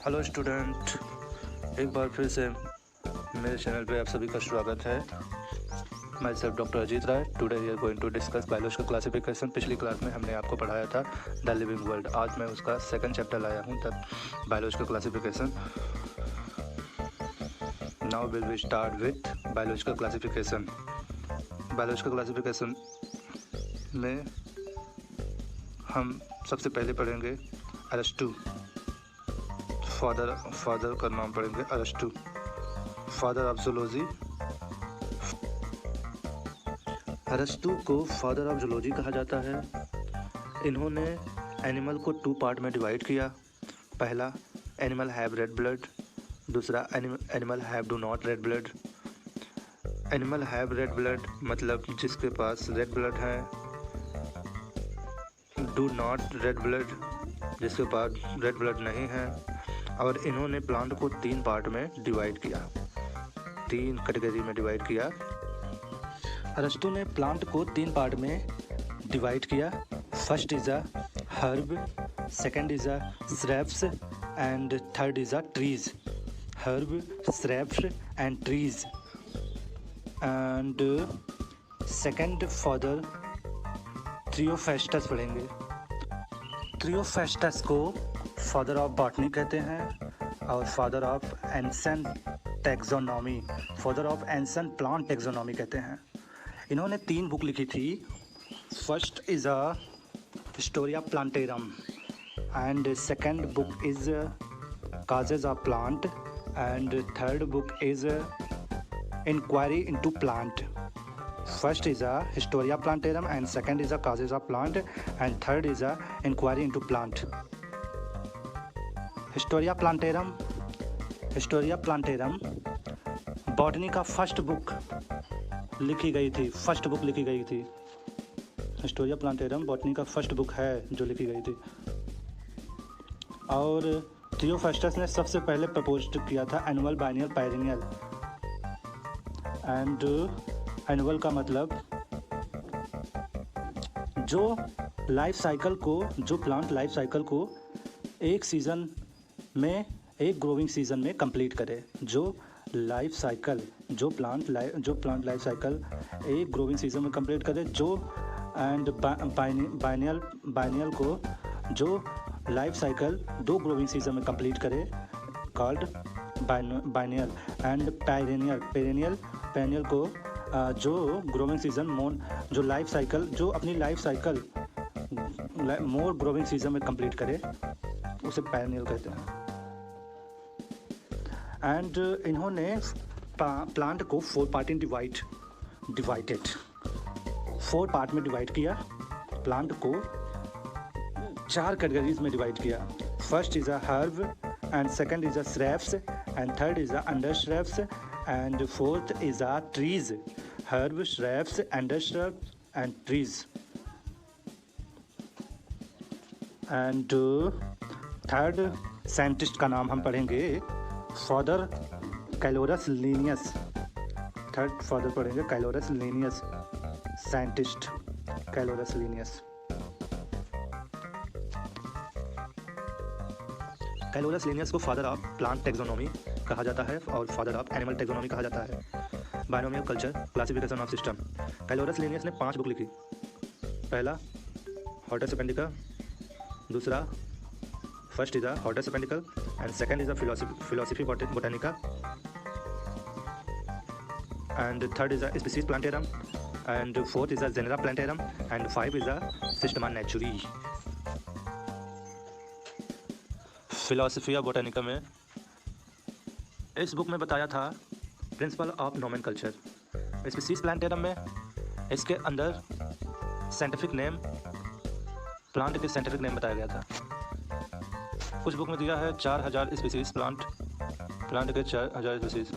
Hello student, एक बार फिर से मेरे चैनल पे आप सभी का स्वागत है। Myself doctor Ajit Rai. Today we are going to discuss biological classification. पिछली क्लास में हमने आपको पढ़ाया था द लिविंग वर्ल्ड। आज मैं उसका सेकंड चैप्टर लाया हूँ, the biological classification. Now will we start with biological classification. Biological classification में हम सबसे पहले पढ़ेंगे अरस्तु। फादर का नाम पढ़ेंगे अरस्तु, फादर ऑफ जूलॉजी। अरस्तु को फादर ऑफ जूलॉजी कहा जाता है। इन्होंने एनिमल को 2 पार्ट में डिवाइड किया। पहला, एनिमल हैव रेड ब्लड। दूसरा, animal have do not red blood. Animal have read blood मतलब जिसके पास रेड ब्लड है। डू नॉट रेड ब्लड जिसके पास रेड ब्लड नहीं है। और इन्होंने प्लांट को 3 पार्ट में डिवाइड किया, 3 कैटेगरी में डिवाइड किया। अरस्तु ने प्लांट को 3 पार्ट में डिवाइड किया। First is a herb, second is a shrubs and third is a trees. Herb, shrubs and trees. And second father Theophrastus पढ़ेंगे। थ्रियोफेस्टस को फादर ऑफ बॉटनी कहते हैं और father of ancient taxonomy, father of ancient plant taxonomy कहते हैं। इन्होंने 3 book लिखी थी। First is a Historia Plantarum and second book is causes of plant and third book is inquiry into plant. First is a Historia Plantarum and second is a Causes of Plant and third is a Inquiry into Plant. Historia Plantarum botany का first book लिखी गई थी। Historia plantarum botany का first book है जो लिखी गई थी। और थियोफेस्टस ने सबसे पहले प्रपोज किया था annual, biennial, perennial. And annual का मतलब जो प्लांट लाइफ साइकिल को एक सीज़न में, एक ग्रोइंग सीज़न में कंप्लीट करे। जो प्लांट लाइफ साइकिल एक ग्रोइंग सीज़न में कंप्लीट करे। जो एंड बाइनियल को जो लाइफ साइकिल 2 ग्रोइंग सीज़न में कंप्लीट करे, कॉल्ड बाइनियल। एंड पेरेनियल को जो ग्रोइंग सीजन जो लाइफ साइकिल जो अपनी लाइफ साइकिल मोर ग्रोइंग सीजन में कंप्लीट करे उसे पेरेनियल कहते हैं। एंड इन्होंने प्लांट को 4 पार्ट में डिवाइड किया। प्लांट को 4 कैटेगरीज में डिवाइड किया। First is a herb and second is a shrubs and third is a under shrubs and fourth is a trees. Herb, shrubs, under shrubs and trees. And third scientist का नाम हम पढ़ेंगे father कैलोरस Linnaeus. Third father पढ़ेंगे कैलोरस Linnaeus, scientist कैलोरस Linnaeus. कैलोरस Linnaeus को father of plant taxonomy कहा जाता है और फादर ऑफ एनिमल टैक्सोनॉमी कहा जाता है। Binomial culture, classification of system. Carolus Linnaeus ने 5 बुक लिखी। पहला हॉर्टस अपेंडिका, दूसरा फर्स्ट इज अ हॉर्टस अपेंडिकल and second is a Philosophia Botanica and third is a Species Plantarum and fourth is a Genera Plantarum and 5 is a Systema Naturae. Philosophia Botanica में इस book में बताया था principle of nomenclature. Species Plantarum में इसके अंदर scientific name, plant के scientific name बताया गया था। कुछ बुक में दिया है 4000 स्पीसीज प्लांट के 4000 स्पीसीज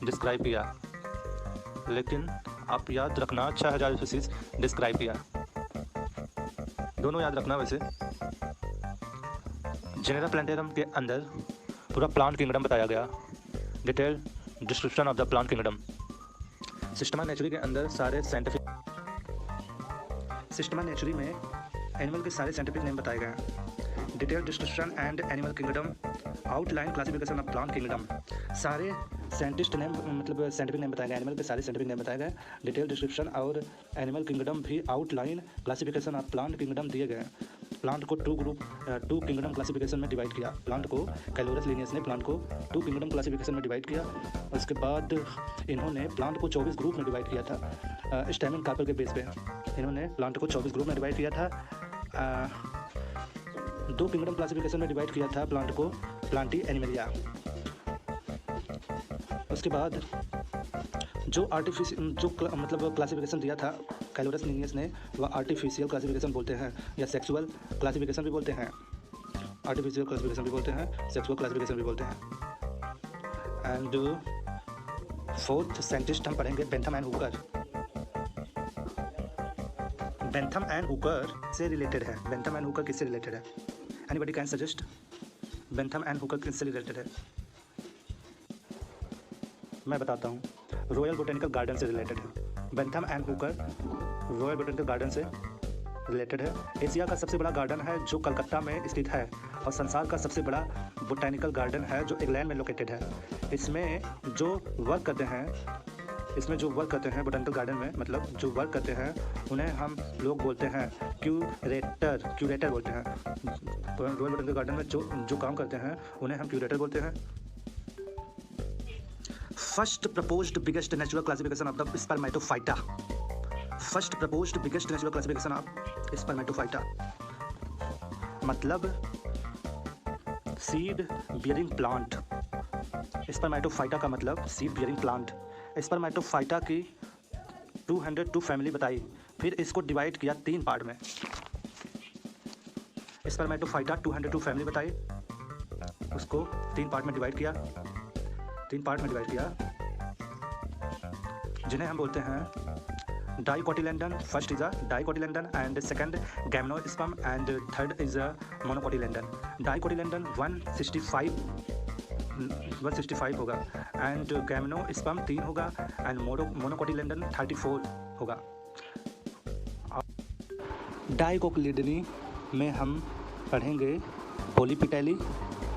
डिस्क्राइब किया, लेकिन आप याद रखना 6000 स्पीसीज डिस्क्राइब किया। दोनों याद रखना। वैसे जेनेरा प्लांटेरम के अंदर पूरा प्लांट किंगडम बताया गया, detail description of the plant kingdom. Systema Naturae के अंदर सारे साइंटिफिक, सिस्टमा नेचुरी में एनिमल के सारे साइंटिफिक नेम बताए गए हैं। Detail description and animal kingdom, outline classification of plant kingdom. सारे साइंटिस्ट नेम मतलब साइंटिफिक नेम बताए गए, एनिमल के सारे साइंटिफिक नेम बताए गए, डिटेल डिस्क्रिप्शन और एनिमल किंगडम भी, outline classification of plant kingdom दिए गए। प्लांट को टू किंगडम क्लासिफिकेशन में डिवाइड किया। प्लांट को कैलोरस लिनियस ने प्लांट को 2 किंगडम क्लासिफिकेशन में डिवाइड किया। उसके बाद इन्होंने प्लांट को 24 ग्रुप में डिवाइड किया था। स्टैमिन कार्पेल के बेस पे इन्होंने प्लांट को 24 ग्रुप में डिवाइड किया था। 2 किंगडम क्लासिफिकेशन में डिवाइड किया था प्लांट को, प्लांटी एनिमलिया। उसके बाद जो मतलब क्लासिफिकेशन दिया था कैलोरस लिनियस ने, वह आर्टिफिशियल क्लासिफिकेशन बोलते हैं या सेक्सुअल क्लासिफिकेशन भी बोलते हैं। आर्टिफिशियल क्लासिफिकेशन भी बोलते हैं, सेक्सुअल क्लासिफिकेशन भी बोलते हैं। एंड 4th साइंटिस्ट हम पढ़ेंगे Bentham and Hooker. Bentham and Hooker से रिलेटेड है। बेंथम एंड हुकर किससे रिलेटेड है? Anybody can suggest? Bentham and Hooker किससे रिलेटेड है? मैं बताता हूँ, रॉयल बोटेनिकल गार्डन से रिलेटेड है। Bentham and Hooker royal botanical garden से रिलेटेड है। एशिया का सबसे बड़ा गार्डन है जो कलकत्ता में स्थित है, और संसार का सबसे बड़ा बोटेनिकल गार्डन है जो इंग्लैंड में लोकेटेड है। इसमें जो वर्क करते हैं बोटेनिकल गार्डन में, मतलब जो वर्क करते हैं उन्हें हम लोग बोलते हैं क्यूरेटर बोलते हैं। रॉयल बोटेनिकल गार्डन में जो काम करते हैं उन्हें हम क्यूरेटर बोलते हैं। First proposed biggest natural classification of the Spermatophyta. First proposed biggest natural classification of Spermatophyta मतलब सीड बियरिंग प्लांट। स्पर्मेटोफाइटा का मतलब सीड बियरिंग प्लांट। स्पर्मेटोफाइटा की 202 फैमिली बताई, फिर इसको डिवाइड किया 3 पार्ट में। स्पर्मेटोफाइटा 202 फैमिली बताई, उसको 3 पार्ट में डिवाइड किया, जिन्हें हम बोलते हैं dicotyledon. First is a dicotyledon and second gymnosperm and third is a monocotyledon. Dicotyledon 165 होगा एंड गैम्नोस्पर्म 3 होगा एंड मोनोकोटिलेंडन 34 होगा। डाइकोटिलिडनी में हम पढ़ेंगे पोलीपेटली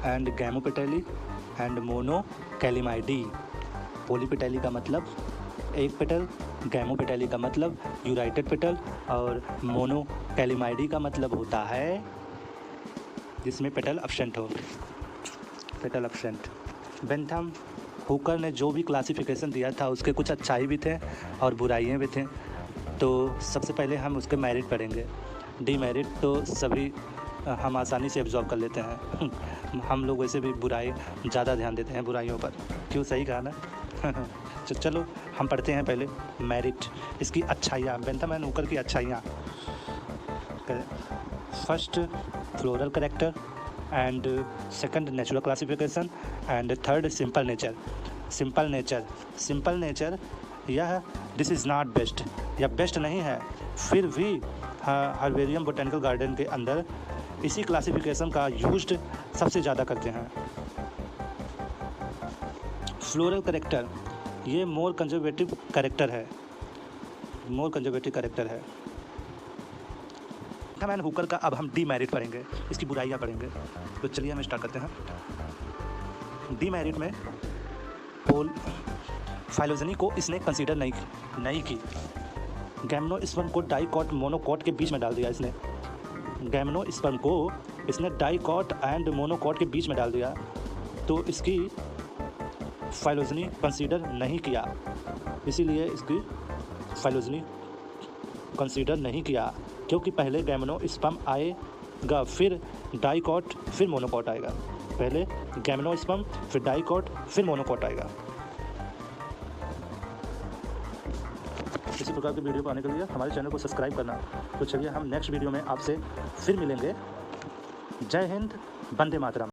एंड गैमोपेटली एंड मोनोकैलिमाइडी। पोलीपेटली का मतलब एक पेटल, गैमोपेटली का मतलब यूनाइटेड पेटल, और मोनोकैलिमाइडी का मतलब होता है जिसमें पेटल एब्सेंट हो। Petal absent. बेंथम हुकर ने जो भी क्लासिफिकेशन दिया था उसके कुछ अच्छाई भी थे और बुराइयां भी थे। तो सबसे पहले हम उसके मेरिट पढ़ेंगे। डीमेरिट तो सभी हम आसानी से एब्जॉर्ब कर लेते हैं। हम लोग वैसे भी बुराई ज़्यादा ध्यान देते हैं बुराइयों पर, क्यों? सही कहा ना। चलो हम पढ़ते हैं पहले मेरिट, इसकी अच्छाइयाँ, बेंथम एंड हुकर की अच्छाइयाँ। First floral character and second natural classification and third simple nature. यह दिस इज़ नॉट बेस्ट, यह बेस्ट नहीं है, फिर भी हर्बेरियम बोटेनिकल गार्डन के अंदर इसी क्लासिफिकेशन का यूज्ड सबसे ज़्यादा करते हैं। फ्लोरल कैरेक्टर, ये मोर कंजर्वेटिव कैरेक्टर है। बेंथम एंड हुकर का अब हम डीमेरिट पढ़ेंगे, इसकी बुराइयाँ पढ़ेंगे। तो चलिए हम स्टार्ट करते हैं। डीमेरिट में फाइलोजेनी को इसने कंसीडर नहीं की। गैम्नोस्पर्म को डाइकॉट मोनोकॉट के बीच में डाल दिया इसने। गैम्नोस्पर्म को इसने डाइकॉट एंड मोनोकॉट के बीच में डाल दिया, तो इसकी फाइलोजेनी कंसीडर नहीं किया, इसीलिए इसकी फाइलोजेनी कंसीडर नहीं किया, क्योंकि पहले गैम्नोस्पर्म आएगा, फिर डाइकॉट, फिर मोनोकॉट आएगा। पहले गैम्नोस्पर्म, फिर डाइकॉट, फिर मोनोकॉट आएगा। इसी प्रकार की वीडियो पाने के लिए हमारे चैनल को सब्सक्राइब करना। तो चलिए हम नेक्स्ट वीडियो में आपसे फिर मिलेंगे। जय हिंद, वंदे मातरम।